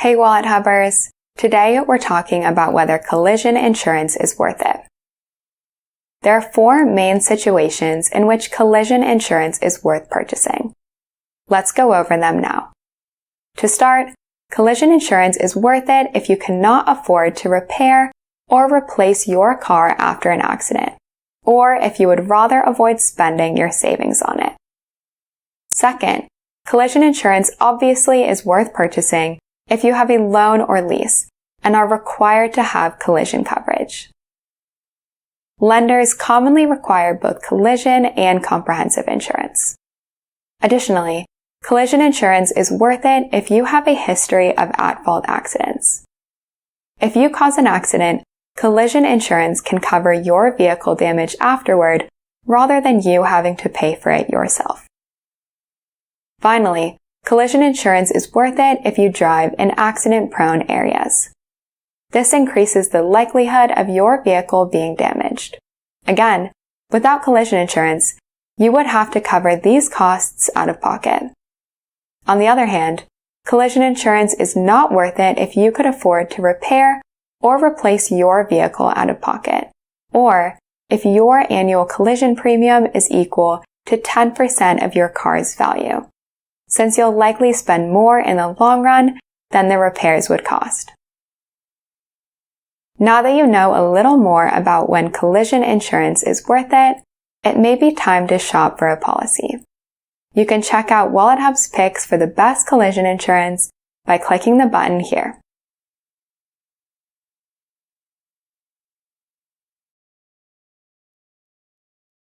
Hey Wallet Hubbers! Today we're talking about whether collision insurance is worth it. There are 4 main situations in which collision insurance is worth purchasing. Let's go over them now. To start, collision insurance is worth it if you cannot afford to repair or replace your car after an accident, or if you would rather avoid spending your savings on it. Second, collision insurance obviously is worth purchasing if you have a loan or lease and are required to have collision coverage. Lenders commonly require both collision and comprehensive insurance. Additionally, collision insurance is worth it if you have a history of at-fault accidents. If you cause an accident, collision insurance can cover your vehicle damage afterward rather than you having to pay for it yourself. Finally, collision insurance is worth it if you drive in accident-prone areas. This increases the likelihood of your vehicle being damaged. Again, without collision insurance, you would have to cover these costs out of pocket. On the other hand, collision insurance is not worth it if you could afford to repair or replace your vehicle out of pocket, or if your annual collision premium is equal to 10% of your car's value, since you'll likely spend more in the long run than the repairs would cost. Now that you know a little more about when collision insurance is worth it, it may be time to shop for a policy. You can check out Wallet Hub's picks for the best collision insurance by clicking the button here.